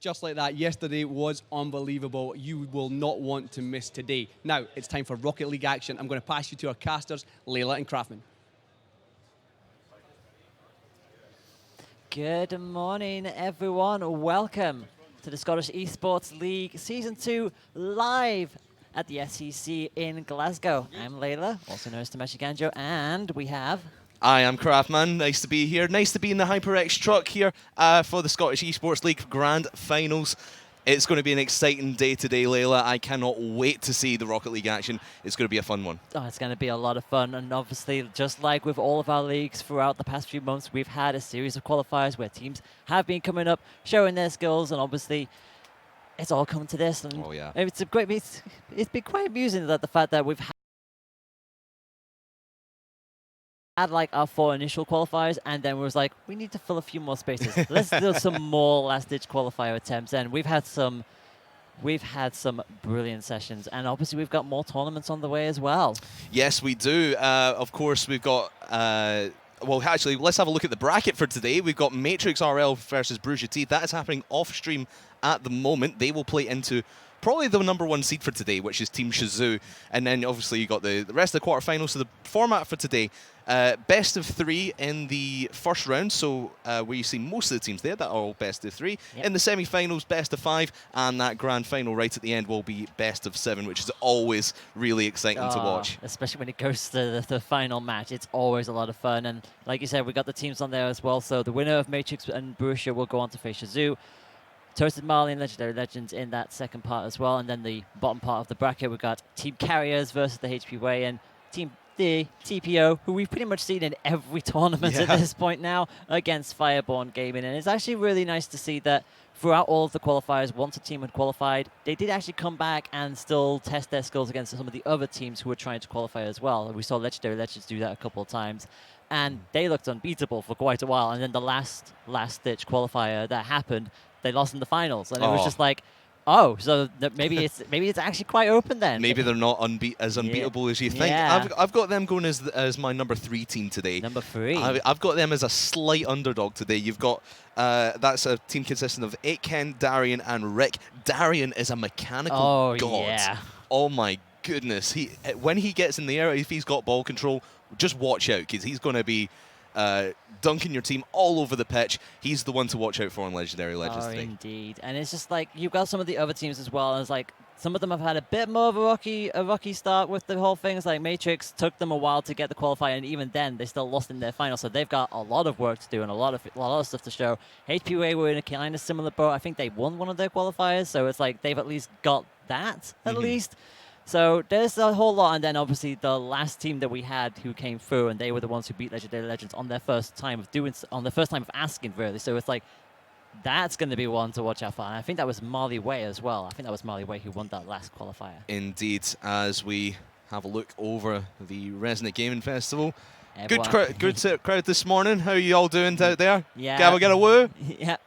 just like that. Yesterday was unbelievable. You will not want to miss today. Now, it's time for Rocket League action. I'm going to pass you to our casters, Layla and Craftman. Good morning, everyone. Welcome to the Scottish Esports League Season 2 live at the SEC in Glasgow. I'm Layla, also known as Tameshi Ganjo, and we have... I am Craftman. Nice to be here. Nice to be in the HyperX truck here for the Scottish Esports League Grand Finals. It's going to be an exciting day today, Layla. I cannot wait to see the Rocket League action. It's going to be a fun one. Oh, it's going to be a lot of fun, and obviously, just like with all of our leagues throughout the past few months, we've had a series of qualifiers where teams have been coming up, showing their skills, and obviously, it's all come to this. And oh, yeah. It's been quite amusing that the fact that we've had like our 4 initial qualifiers, and then we was like, we need to fill a few more spaces. Let's do some more last-ditch qualifier attempts, and we've had some brilliant sessions, and obviously we've got more tournaments on the way as well. Yes, we do. Of course, we've got. Well, actually, let's have a look at the bracket for today. We've got Matrix RL versus Bruges T. That is happening off stream at the moment. They will play into probably the #1 seed for today, which is Team Shazoo. And then obviously you got the rest of the quarterfinals. So the format for today, best of 3 in the first round. So where you see most of the teams there, that are all best of 3. Yep. In the semi-finals, best of 5. And that grand final right at the end will be best of 7, which is always really exciting to watch. Especially when it goes to the final match. It's always a lot of fun. And like you said, we got the teams on there as well. So the winner of Matrix and Borussia will go on to face Shazoo. Toasted Marley and Legendary Legends in that second part as well. And then the bottom part of the bracket, we've got Team Carriers versus the HP Way and Team the TPO, who we've pretty much seen in every tournament at this point now, against Fireborn Gaming. And it's actually really nice to see that throughout all of the qualifiers, once a team had qualified, they did actually come back and still test their skills against some of the other teams who were trying to qualify as well. We saw Legendary Legends do that a couple of times, and they looked unbeatable for quite a while. And then the last-ditch qualifier that happened, they lost in the finals, and it was just like, oh, so maybe it's actually quite open then. Maybe they're not as unbeatable as you think. Yeah. I've got them going as my #3 team today. Number 3. I've got them as a slight underdog today. You've got that's a team consisting of Aitken, Darian, and Rick. Darian is a mechanical god. Yeah. Oh my goodness! When he gets in the air, if he's got ball control, just watch out, because he's going to be dunking your team all over the pitch. He's the one to watch out for on Legendary Legends today. Indeed. And it's just like, you've got some of the other teams as well, and it's like, some of them have had a bit more of a rocky start with the whole thing. It's like Matrix took them a while to get the qualifier, and even then, they still lost in their final, so they've got a lot of work to do and a lot of stuff to show. HPA were in a kind of similar boat. I think they won one of their qualifiers, so it's like they've at least got that, at least. So there's a whole lot, and then obviously the last team that we had who came through, and they were the ones who beat Legendary Legends on their first time of asking, really. So it's like, that's going to be one to watch out for. And I think that was Marley Way as well. I think that was Marley Way who won that last qualifier. Indeed, as we have a look over the Resonant Gaming Festival. Everyone. Good crowd this morning. How are you all doing out there? Yeah. Can we get a woo? Yeah.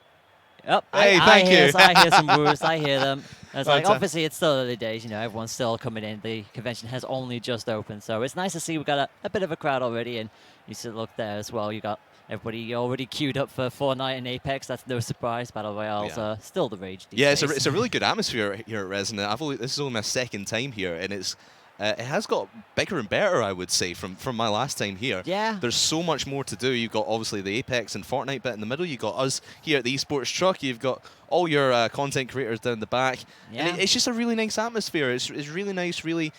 Oh, Hey, thank you. I hear some woos. I hear them. It's like, Fantastic. obviously, it's still early days. You know, everyone's still coming in. The convention has only just opened, so it's nice to see we've got a bit of a crowd already. And you should look there as well. You got everybody already queued up for Fortnite and Apex. That's no surprise. Battle Royales are still the rage these days. It's a really good atmosphere here at Resonant. This is only my second time here, and it has got bigger and better, I would say, from my last time here. Yeah. There's so much more to do. You've got obviously the Apex and Fortnite bit in the middle. You've got us here at the Esports Truck. You've got all your content creators down the back. Yeah. And it's just a really nice atmosphere. It's really nice, really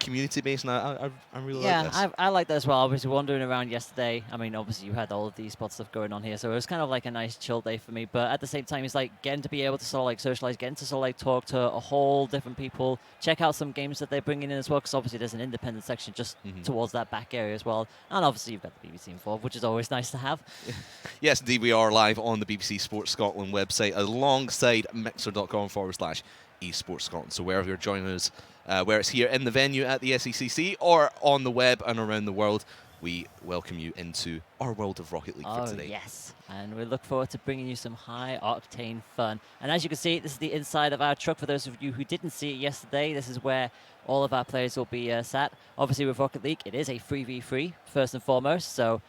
community-based, and I really like this. Yeah, I like that as well. I was wandering around yesterday. I mean, obviously, you had all of the esports stuff going on here, so it was kind of like a nice chill day for me. But at the same time, it's like getting to be able to sort of like socialize, getting to sort of like talk to a whole different people, check out some games that they're bringing in as well, because obviously there's an independent section just towards that back area as well. And obviously, you've got the BBC involved, which is always nice to have. Yes, indeed, we are live on the BBC Sports Scotland website alongside mixer.com/esports Scotland. So wherever you're joining us, where it's here in the venue at the SECC or on the web and around the world, we welcome you into our world of Rocket League for today. Yes, and we look forward to bringing you some high-octane fun. And as you can see, this is the inside of our truck. For those of you who didn't see it yesterday, this is where all of our players will be sat. Obviously, with Rocket League, it is a 3v3, first and foremost. So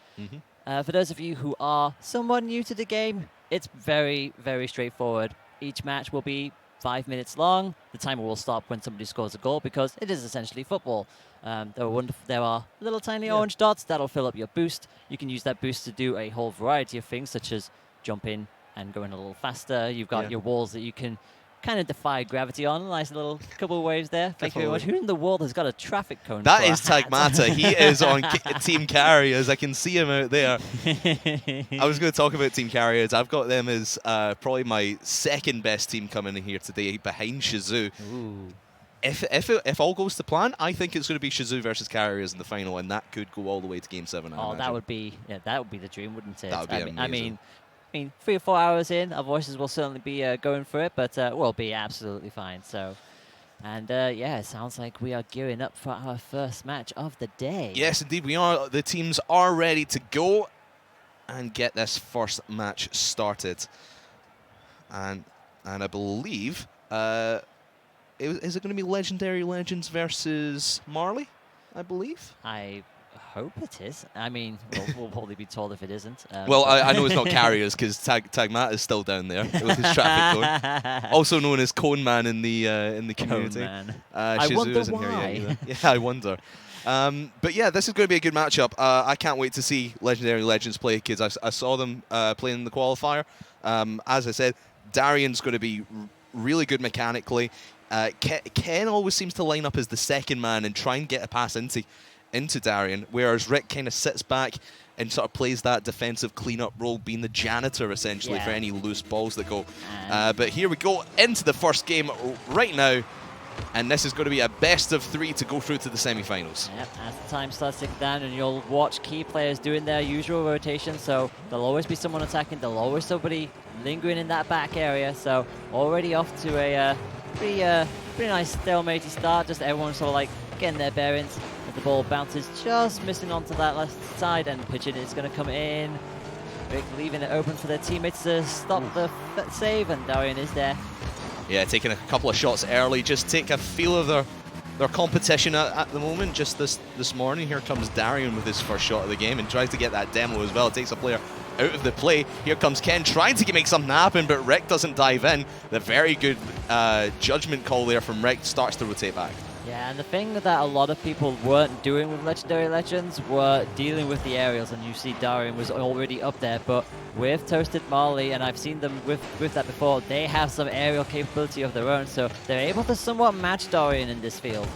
for those of you who are somewhat new to the game, it's very, very straightforward. each match will be 5 minutes long. The timer will stop when somebody scores a goal because it is essentially football. There are little tiny orange dots that'll fill up your boost. You can use that boost to do a whole variety of things, such as jumping and going a little faster. You've got your walls that you can kind of defy gravity on. Nice little couple of waves there. Thank you very much. Who in the world has got a traffic cone? That is Tagmata. He is on Team Carriers. I can see him out there. I was going to talk about Team Carriers. I've got them as probably my second best team coming in here today, behind Shizou. Ooh. If all goes to plan, I think it's going to be Shizou versus Carriers in the final, and that could go all the way to Game 7. Oh, that would be the dream, wouldn't it? That would be amazing. I mean, 3 or 4 hours in, our voices will certainly be going for it, but we'll be absolutely fine. So, and it sounds like we are gearing up for our first match of the day. Yes, indeed, we are. The teams are ready to go and get this first match started. And I believe, is it going to be Legendary Legends versus Marley? I believe. I hope it is. I mean, we'll probably be told if it isn't. Well, I know it's not Carriers because Tagmat is still down there with his traffic cone, also known as Cone Man in the community. Cone Man. I wonder isn't why. here yet either. Yeah, I wonder. But yeah, this is going to be a good matchup. I can't wait to see Legendary Legends play because I saw them playing in the qualifier. As I said, Darian's going to be really good mechanically. Ken always seems to line up as the second man and try and get a pass into Darian, whereas Rick kind of sits back and sort of plays that defensive cleanup role, being the janitor essentially for any loose balls that go. But here we go into the first game right now, and this is going to be a best of 3 to go through to the semi-finals. Yep, as the time starts ticking down, and you'll watch key players doing their usual rotation, so there'll always be someone attacking, there'll always somebody lingering in that back area, so already off to a pretty nice stalemate start, just everyone sort of like getting their bearings. The ball bounces just missing onto that left side, and pitching is going to come in. Rick leaving it open for their teammates to stop the save, and Darian is there. Yeah, taking a couple of shots early, just take a feel of their competition at the moment. Just this morning, here comes Darian with his first shot of the game and tries to get that demo as well. It takes a player out of the play. Here comes Ken trying to make something happen, but Rick doesn't dive in. The very good judgment call there from Rick starts to rotate back. Yeah, and the thing that a lot of people weren't doing with Legendary Legends were dealing with the aerials, and you see Darian was already up there, but with Toasted Marley, and I've seen them with that before, they have some aerial capability of their own, so they're able to somewhat match Darian in this field.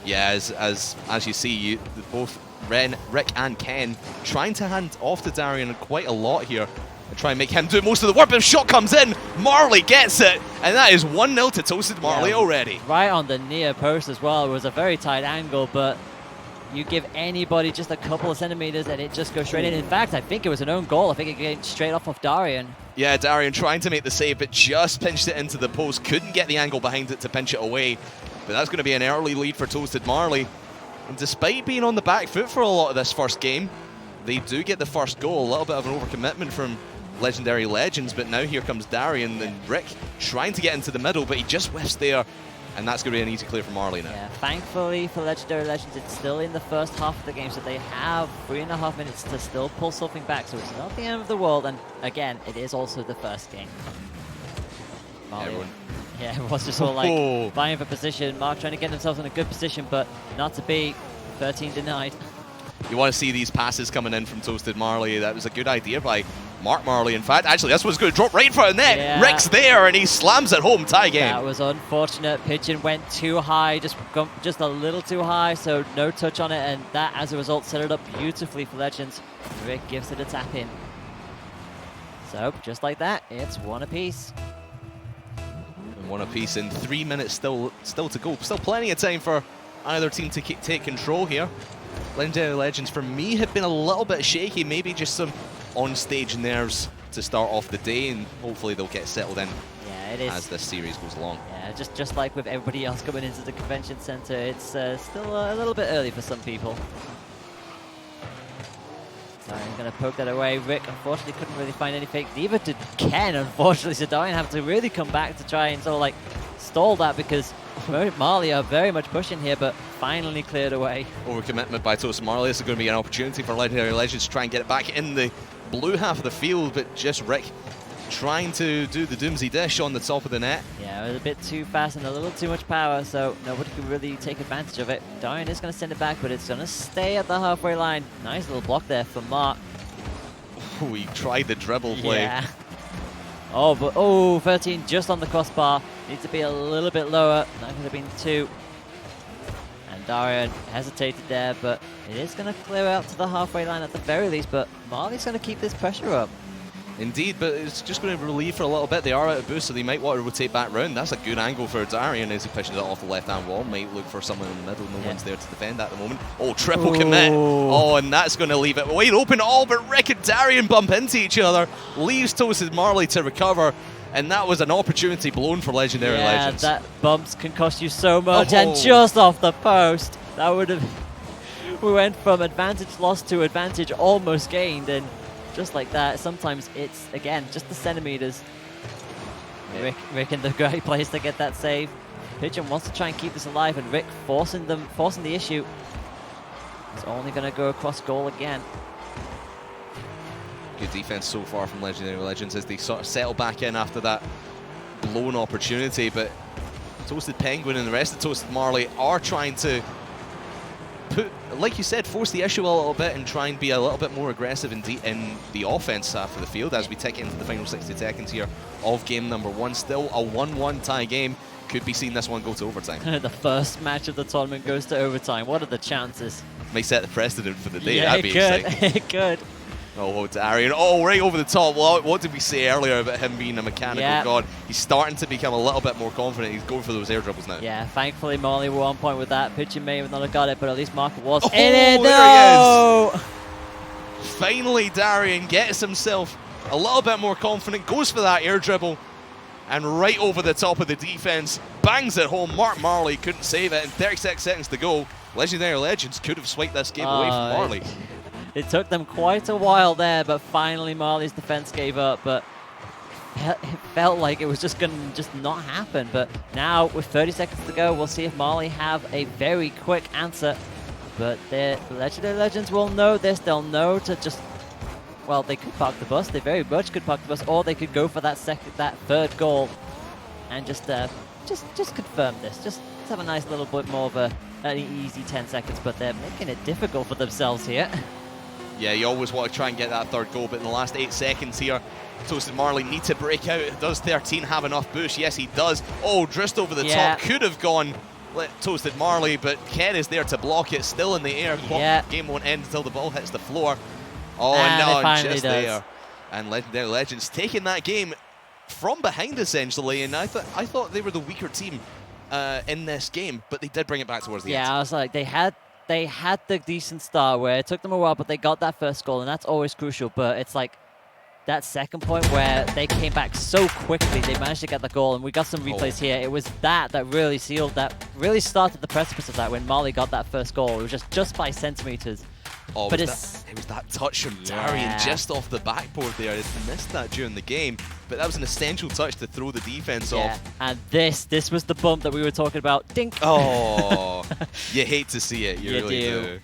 Yeah, as you see, both Rick and Ken trying to hand off to Darian quite a lot here. And try and make him do most of the work, but the shot comes in, Marley gets it, and that is 1-0 to Toasted Marley already. Right on the near post as well. It was a very tight angle, but you give anybody just a couple of centimeters and it just goes straight in. In fact, I think it was an own goal. I think it came straight off of Darian. Yeah, Darian trying to make the save, but just pinched it into the post. Couldn't get the angle behind it to pinch it away. But that's going to be an early lead for Toasted Marley. And despite being on the back foot for a lot of this first game, they do get the first goal. A little bit of an overcommitment from Legendary Legends, but now here comes Darian and Rick trying to get into the middle, but he just whiffs there, and that's going to be an easy clear for Marley now. Yeah, thankfully for Legendary Legends, it's still in the first half of the game, so they have 3.5 minutes to still pull something back, so it's not the end of the world, and again, it is also the first game. Everyone's just all like vying for position. Mark trying to get themselves in a good position, but not to be. 13 denied. You want to see these passes coming in from Toasted Marley. That was a good idea by Mark Marley. In fact, actually, this one's going to drop right in front of the net. Yeah. Rick's there, and he slams it home. Tie game. That was unfortunate. Pitching went too high, just a little too high, so no touch on it, and that, as a result, set it up beautifully for Legends. Rick gives it a tap in. So, just like that, it's one apiece. And one apiece in 3 minutes still to go. Still plenty of time for either team to take control here. Legendary Legends, for me, have been a little bit shaky. Maybe just some on-stage nerves to start off the day, and hopefully they'll get settled in as this series goes along. Yeah, just like with everybody else coming into the convention center, it's still a little bit early for some people. So I'm going to poke that away. Rick, unfortunately, couldn't really find anything. Neither did Ken, unfortunately, so Darian have to really come back to try and sort of like stall that, because Marley are very much pushing here, but finally cleared away. Overcommitment by Toasted Marley. This is going to be an opportunity for Legendary Legends to try and get it back in the blue half of the field, but just Rick trying to do the Doomsday Dish on the top of the net. Yeah, it was a bit too fast and a little too much power, so nobody could really take advantage of it. Darian is going to send it back, but it's going to stay at the halfway line. Nice little block there for Mark. Oh, he tried the dribble play. Yeah. Oh, but 13 just on the crossbar. Needs to be a little bit lower. That could have been 2. And Darian hesitated there, but it is going to clear out to the halfway line at the very least. But Marley's going to keep this pressure up. Indeed, but it's just going to relieve for a little bit. They are out of boost, so they might want to rotate back round. That's a good angle for Darian as he pitches it off the left-hand wall. Might look for someone in the middle. No one's there to defend at the moment. Oh, triple commit. Oh, and that's going to leave it wide open. Oh, but Rick and Darian bump into each other. Leaves Toasted Marley to recover. And that was an opportunity blown for Legendary Legends. Yeah, that bumps can cost you so much. And just off the post, that would have... We went from advantage lost to advantage almost gained. And just like that, sometimes it's, again, just the centimeters. Rick in the great place to get that save. Pigeon wants to try and keep this alive, and Rick forcing the issue. It's only going to go across goal again. Good defense so far from Legendary Legends as they sort of settle back in after that blown opportunity, but Toasted Penguin and the rest of Toasted Marley are trying to like you said, force the issue a little bit and try and be a little bit more aggressive in the offense half of the field as we tick into the final 60 seconds here of game number 1. Still a 1-1 tie game. Could be seeing this one go to overtime. The first match of the tournament goes to overtime. What are the chances? May set the precedent for the day. Yeah, That'd be exciting. It could. Oh, Darian. Oh, right over the top. Well, what did we say earlier about him being a mechanical god? He's starting to become a little bit more confident. He's going for those air dribbles now. Yeah, thankfully Marley were on point with that. Pitcher may have not have got it, but at least Mark was in There it. No! he is. Finally, Darian gets himself a little bit more confident, goes for that air dribble, and right over the top of the defense, bangs it home. Mark Marley couldn't save it, and 36 seconds to go. Legendary Legends could have swiped this game away from Marley. It took them quite a while there, but finally Marley's defense gave up. But it felt like it was just going to just not happen. But now, with 30 seconds to go, we'll see if Marley have a very quick answer. But the Legendary Legends will know this. They'll know to just, well, they could park the bus. They very much could park the bus, or they could go for that third goal and just confirm this. Just have a nice little bit more of an easy 10 seconds. But they're making it difficult for themselves here. Yeah, you always want to try and get that third goal, but in the last 8 seconds here, Toasted Marley need to break out. Does 13 have enough boost? Yes, he does. Oh, just over the top. Could have gone Toasted Marley, but Ken is there to block it. Still in the air. Game won't end until the ball hits the floor. Oh, and no, just there. And Legendary Legends taking that game from behind, essentially, and I thought they were the weaker team in this game, but they did bring it back towards the end. Yeah, I was like, they had the decent start where it took them a while, but they got that first goal, and that's always crucial. But it's like that second point where they came back so quickly, they managed to get the goal, and we got some replays here. It was that really sealed, that really started the precipice of that when Marley got that first goal. It was just by centimeters. Oh, but it was that touch from Darian just off the backboard there. I missed that during the game, but that was an essential touch to throw the defense off. And this was the bump that we were talking about. Dink! Oh, you hate to see it. You really do.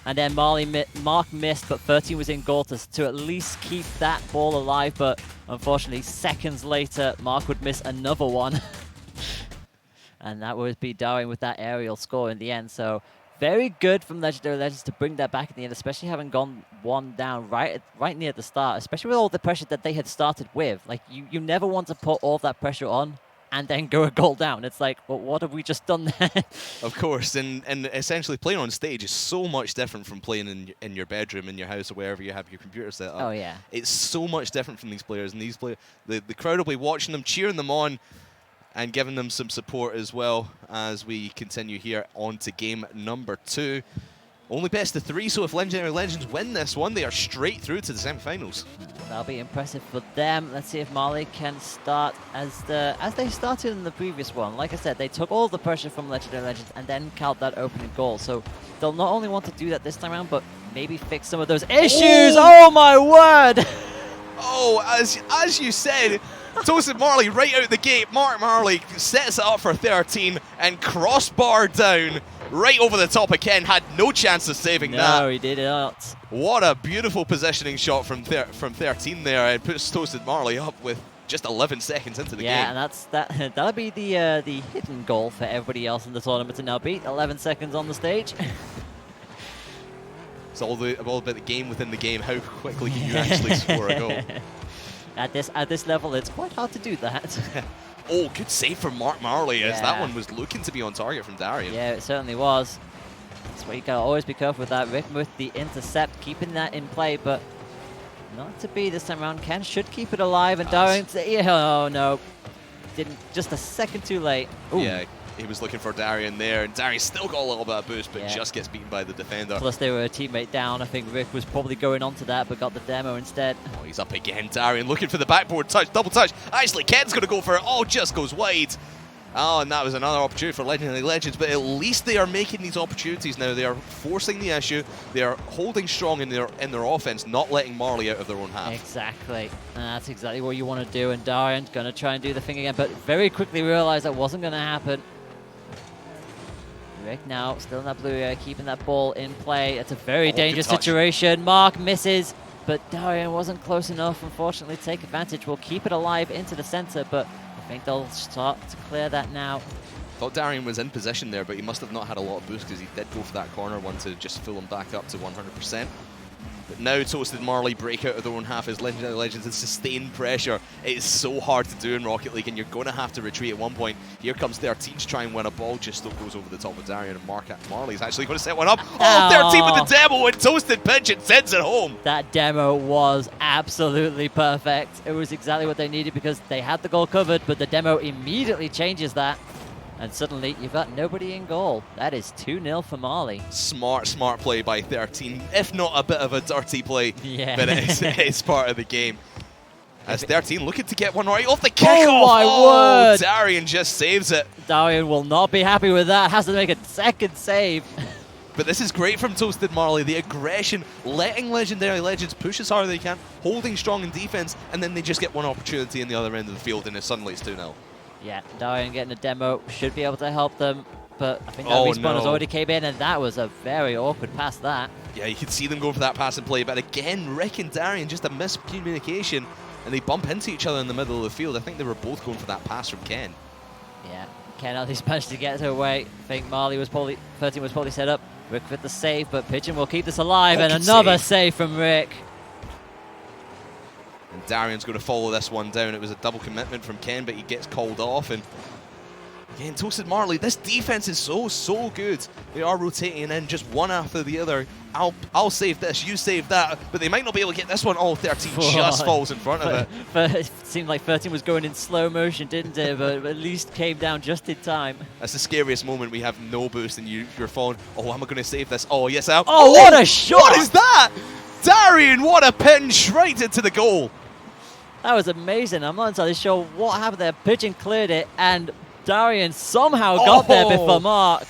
And then Mark missed, but 13 was in goal to at least keep that ball alive. But unfortunately, seconds later, Mark would miss another one. And that would be Darian with that aerial score in the end. So very good from Legendary Legends to bring that back in the end, especially having gone one down right near the start, especially with all the pressure that they had started with. Like, you never want to put all of that pressure on and then go a goal down. It's like, well, what have we just done there? Of course, and essentially playing on stage is so much different from playing in your bedroom, in your house, or wherever you have your computer set up. Oh, yeah. It's so much different from these players, and these players, the crowd will be watching them, cheering them on, and giving them some support as well as we continue here on to game number 2. Only best of 3, so if Legendary Legends win this one, they are straight through to the semi-finals. That'll be impressive for them. Let's see if Marley can start as they started in the previous one. Like I said, they took all the pressure from Legendary Legends and then called that opening goal. So they'll not only want to do that this time around, but maybe fix some of those issues. Oh my word! Oh, as you said, Toasted Marley right out the gate. Mark Marley sets it up for 13 and crossbar down right over the top of Ken. Had no chance of saving that. No, he did not. What a beautiful positioning shot from 13 there. It puts Toasted Marley up with just 11 seconds into the game. Yeah, and that'll be the hidden goal for everybody else in the tournament to now beat. 11 seconds on the stage. It's all about the game within the game. How quickly can you actually score a goal? At this level, it's quite hard to do that. Oh, good save from Marley, as that Yeah. one was looking to be on target from Darian. Yeah, it certainly was. That's why you gotta always be careful with that. Rick with the intercept, keeping that in play, but not to be this time around. Ken should keep it alive, and Darian, oh no, didn't, just a second too late. Ooh. Yeah, he was looking for Darian there, and Darian still got a little bit of boost, but Yeah. just gets beaten by the defender. Plus they were a teammate down. I think Rick was probably going on to that, but got the demo instead. Oh, he's up again. Darian looking for the backboard touch, double touch. Actually, Ken's going to go for it. Oh, just goes wide. Oh, and that was another opportunity for Legendary Legends, but at least they are making these opportunities now. They are forcing the issue. They are holding strong in their offense, not letting Marley out of their own half. Exactly. And that's exactly what you want to do. And Darian's going to try and do the thing again, but very quickly realized that wasn't going to happen. Rick now still in that blue area, keeping that ball in play. It's a very dangerous good touch. situation. Mark misses, but Darian wasn't close enough, unfortunately, to take advantage. We'll keep it alive into the center, but I think they'll start to clear that now. Thought Darian was in position there, but he must have not had a lot of boost because he did go for that corner one to just fill him back up to 100%. But now Toasted Marley break out of their own half as Legendary Legends and sustained pressure. It is so hard to do in Rocket League, and you're going to have to retreat at one point. Here comes 13 to try and win a ball, just still goes over the top of Darian, and Marley's actually going to set one up. Oh, 13 with the demo, and Toasted pitch and sends it home. That demo was absolutely perfect. It was exactly what they needed because they had the goal covered, but the demo immediately changes that. And suddenly, you've got nobody in goal. That is 2-0 for Marley. Smart play by 13, if not a bit of a dirty play. Yeah. But it's part of the game. As 13 looking to get one right off the kickoff. Oh my word! Darian just saves it. Darian will not be happy with that. Has to make a second save. But this is great from Toasted Marley. The aggression, letting Legendary Legends push as hard as they can, holding strong in defense, and then they just get one opportunity in the other end of the field, and suddenly it's 2-0. Yeah, Darian getting a demo should be able to help them, but I think that Oh, respawn has no. already came in, and that was a very awkward pass, that. Yeah, you can see them go for that pass and play, but again, Rick and Darian, just a miscommunication, and they bump into each other in the middle of the field. I think they were both going for that pass from Ken. Yeah, Ken at least managed to get it away. I think Marley was probably, 13 was probably set up. Rick with the save, but Pigeon will keep this alive, and Good another save from Rick. And Darian's going to follow this one down. It was a double commitment from Ken, but he gets called off. And again, Toasted Marley, this defense is so good. They are rotating in just one after the other. I'll save this, you save that, but they might not be able to get this one. Oh, 13 just falls in front of it. But it seemed like 13 was going in slow motion, didn't it? But at least came down just in time. That's the scariest moment. We have no boost and you're falling. Oh, am I going to save this? Oh, yes, I am. Oh, what a shot! What is that? Darian, what a pinch right into the goal. That was amazing. I'm not entirely sure what happened there. Pigeon cleared it, and Darian somehow got there before Mark.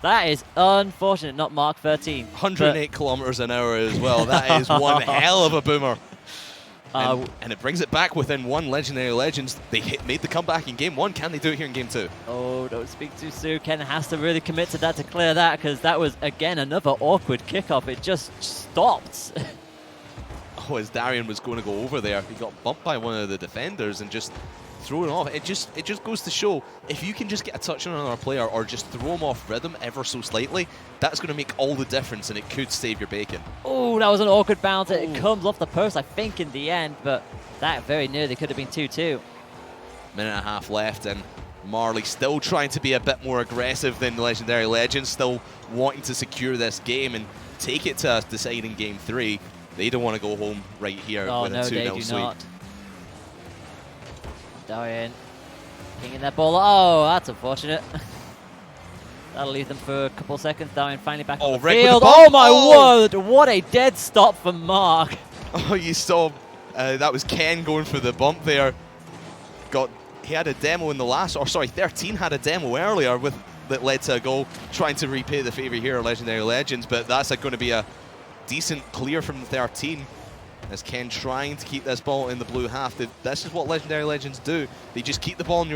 That is unfortunate, not Mark 13. 108 kilometers an hour as well. That is one hell of a boomer. And it brings it back within one. Legendary Legends. They made the comeback in game one. Can they do it here in game two? Oh, don't speak too soon. Ken has to really commit to that to clear that, because that was, again, another awkward kickoff. It just stopped. Oh, as Darian was going to go over there, he got bumped by one of the defenders and just thrown off. It just goes to show, if you can just get a touch on another player or just throw him off rhythm ever so slightly, that's going to make all the difference, and it could save your bacon. Oh, that was an awkward bounce. It comes off the post, I think, in the end, but that very nearly could have been 2-2. Minute and a half left, and Marley still trying to be a bit more aggressive than Legendary Legends, still wanting to secure this game and take it to a deciding game 3. They don't want to go home right here with a 2-0 sweep. Not. Darian kicking that ball. Oh, that's unfortunate. That'll leave them for a couple seconds. Darian finally back on the Rick with the field. bump. Oh my word! What a dead stop from Mark. Oh, you saw that was Ken going for the bump there. He had a demo in the last, or sorry, 13 had a demo earlier that led to a goal. Trying to repay the favor here, Legendary Legends, but that's going to be a decent clear from 13. As Ken trying to keep this ball in the blue half. This is what Legendary Legends do. They just keep the ball in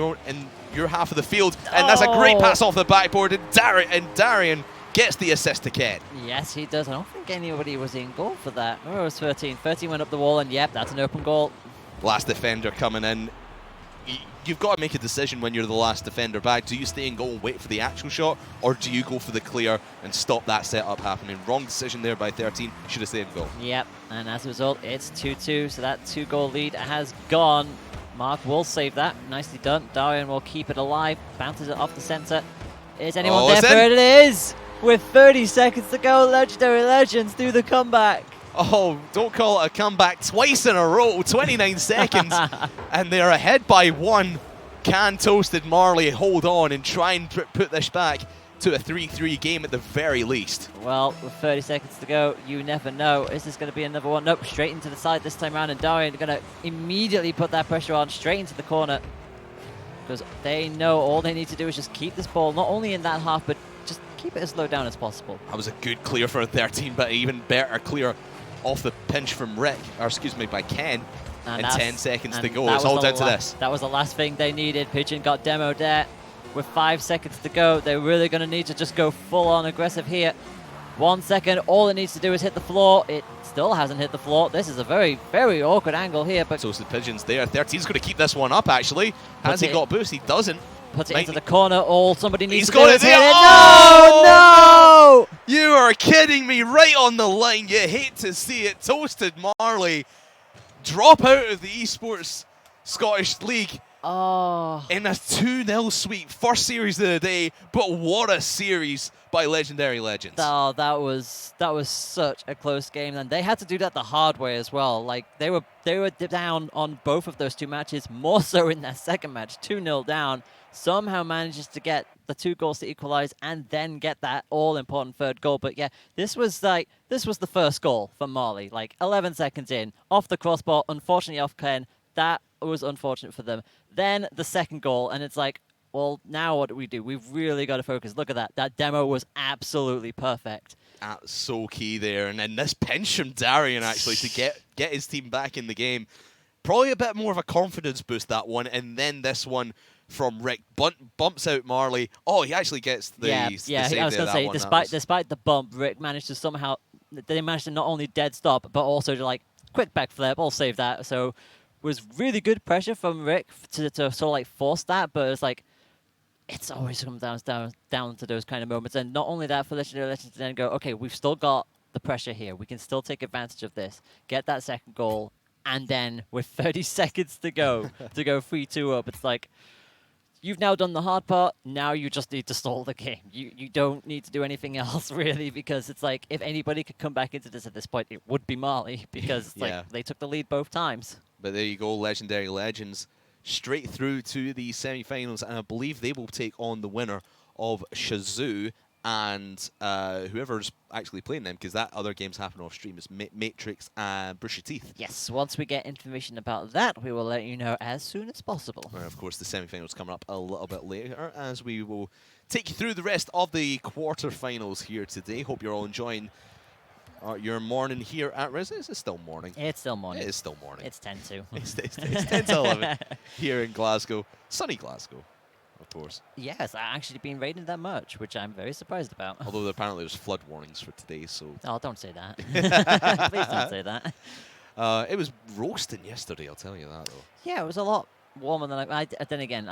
your half of the field, and that's a great pass off the backboard, and Darian gets the assist to Ken. Yes, he does. I don't think anybody was in goal for that. Remember, it was 13. 13 went up the wall, and yep, that's an open goal. Last defender coming in. You've got to make a decision when you're the last defender back. Do you stay in goal and wait for the actual shot, or do you go for the clear and stop that setup happening? Wrong decision there by 13. Should have stayed in goal. Yep, and as a result, it's 2-2, so that 2-goal lead has gone. Mark will save that. Nicely done. Darian will keep it alive. Bounces it off the centre. Is anyone there for it? It is! With 30 seconds to go, Legendary Legends do the comeback. Oh, don't call it a comeback twice in a row. 29 seconds, and they're ahead by 1. Can Toasted Marley hold on and try and put this back to a 3-3 game at the very least? Well, with 30 seconds to go, you never know. Is this going to be another one? Nope, straight into the side this time around, and Darian are going to immediately put that pressure on straight into the corner, because they know all they need to do is just keep this ball not only in that half, but just keep it as low down as possible. That was a good clear for a 13, but even better clear off the pinch from Rick, or excuse me, by Ken. And 10 seconds to go. It's all down to this. That was the last thing they needed. Pigeon got demoed there. With 5 seconds to go, they're really going to need to just go full-on aggressive here. 1 second, all it needs to do is hit the floor. It still hasn't hit the floor. This is a very, very awkward angle here. But Toasted Pigeon's there. 13's going to keep this one up, actually. Has he got boost? He doesn't. Puts it into the corner. All somebody needs to do is hit it. Oh, No! You are kidding me. Right on the line. You hate to see it. Toasted Marley drop out of the Esports Scottish League in a 2-0 sweep. First series of the day, but what a series by Legendary Legends. Oh, that was such a close game, and they had to do that the hard way as well. Like they were down on both of those 2 matches, more so in that second match, 2-0 down. Somehow manages to get the 2 goals to equalize and then get that all-important 3rd goal. But yeah, this was the first goal for Marley. Like 11 seconds in, off the crossbar, unfortunately off Ken. That was unfortunate for them. Then the 2nd goal, and it's like, well, now what do we do? We've really got to focus. Look at that. That demo was absolutely perfect. So key there. And then this pinch from Darian, actually, to get his team back in the game. Probably a bit more of a confidence boost, that one. And then this one from Rick bumps out Marley. Oh, he actually gets the save I was going to say, despite the bump, Rick managed to somehow, they managed to not only dead stop, but also to like quick backflip. I'll save that. So was really good pressure from Rick to sort of like force that, but it's like, it's always comes down to those kind of moments. And not only that, for Legendary Legends to then go, okay, we've still got the pressure here. We can still take advantage of this, get that 2nd goal, and then with 30 seconds to go, 3-2 up, it's like, you've now done the hard part. Now you just need to stall the game. You don't need to do anything else, really, because it's like, if anybody could come back into this at this point, it would be Marley, because like they took the lead both times. But there you go, Legendary Legends straight through to the semi-finals, and I believe they will take on the winner of Shazoo and whoever's actually playing them, because that other game's happening off stream. It's Matrix and Brushy Teeth. Yes, once we get information about that, we will let you know as soon as possible. And of course, the semi-finals coming up a little bit later, as we will take you through the rest of the quarter-finals here today. Hope you're all enjoying your morning here at Riz. Is it still morning? It's still morning. It is still morning. It's 10 to. It's 10 to 11 here in Glasgow. Sunny Glasgow, of course. Yes, I actually been rated that much, which I'm very surprised about. Although apparently there's flood warnings for today, so... Oh, don't say that. Please don't say that. It was roasting yesterday, I'll tell you that, though. Yeah, it was a lot warmer than then again,